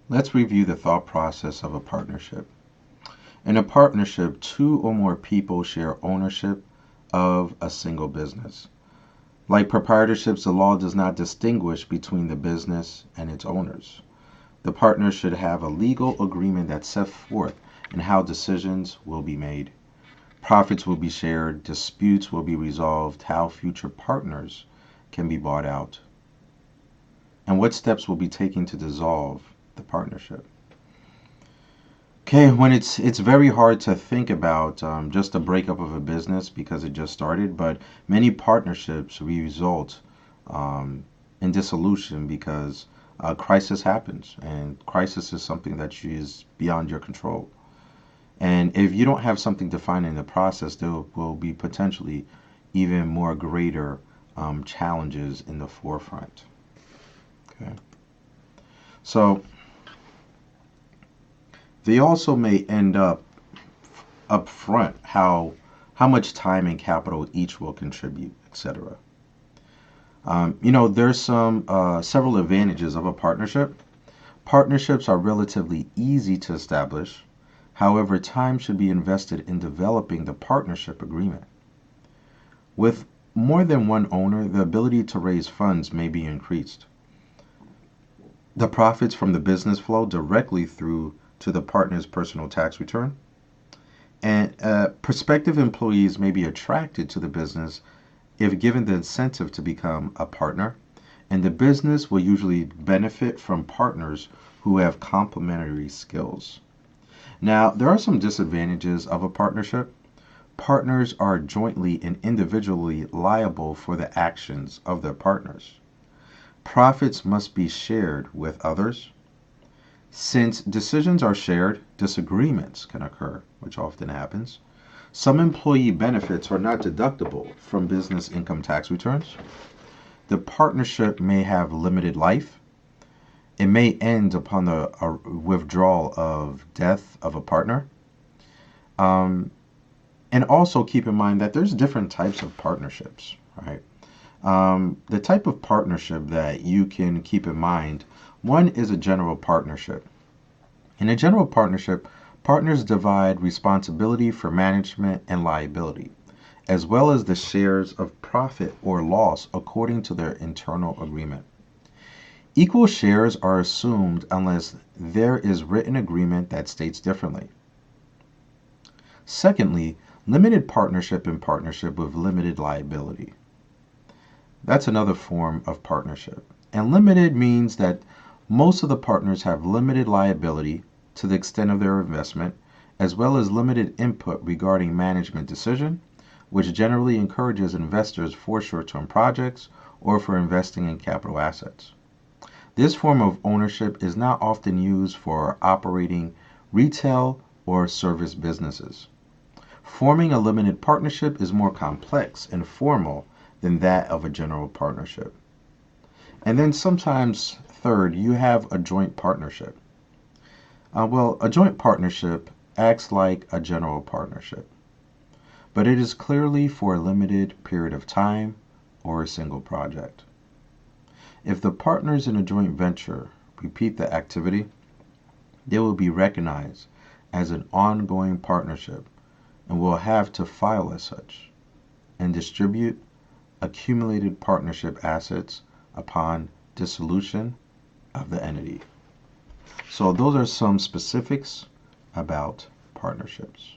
Let's review the thought process of a partnership. In a partnership, two or more people share ownership of a single business. Like proprietorships, the law does not distinguish between the business and its owners. The partners should have a legal agreement that sets forth and how decisions will be made. Profits will be shared, disputes will be resolved, how future partners can be bought out, and what steps will be taken to dissolve the partnership. Okay, when it's very hard to think about just a breakup of a business because it just started, but many partnerships result um, in dissolution because a crisis happens, and crisis is something that is beyond your control. And if you don't have something defined in the process, there will be potentially even more greater challenges in the forefront. Okay, so they also may end up front how much time and capital each will contribute, etc. There's some several advantages of a partnership. Partnerships are relatively easy to establish. However, time should be invested in developing the partnership agreement. With more than one owner, the ability to raise funds may be increased. The profits from the business flow directly through to the partner's personal tax return. And prospective employees may be attracted to the business if given the incentive to become a partner, and the business will usually benefit from partners who have complementary skills. Now, there are some disadvantages of a partnership. Partners are jointly and individually liable for the actions of their partners. Profits must be shared with others. Since decisions are shared, disagreements can occur, which often happens. Some employee benefits are not deductible from business income tax returns. The partnership may have limited life. It may end upon the withdrawal of death of a partner. Um, and also keep in mind that there's different types of partnerships, right? The type of partnership that you can keep in mind, one is a general partnership. In a general partnership, partners divide responsibility for management and liability, as well as the shares of profit or loss according to their internal agreement. Equal shares are assumed unless there is written agreement that states differently. Secondly, limited partnership and partnership with limited liability. That's another form of partnership. And limited means that most of the partners have limited liability to the extent of their investment, as well as limited input regarding management decision, which generally encourages investors for short-term projects or for investing in capital assets. This form of ownership is not often used for operating retail or service businesses. Forming a limited partnership is more complex and formal than that of a general partnership. And then sometimes, third, you have a joint partnership. A joint partnership acts like a general partnership, but it is clearly for a limited period of time or a single project. If the partners in a joint venture repeat the activity, they will be recognized as an ongoing partnership and will have to file as such and distribute accumulated partnership assets upon dissolution of the entity. So those are some specifics about partnerships.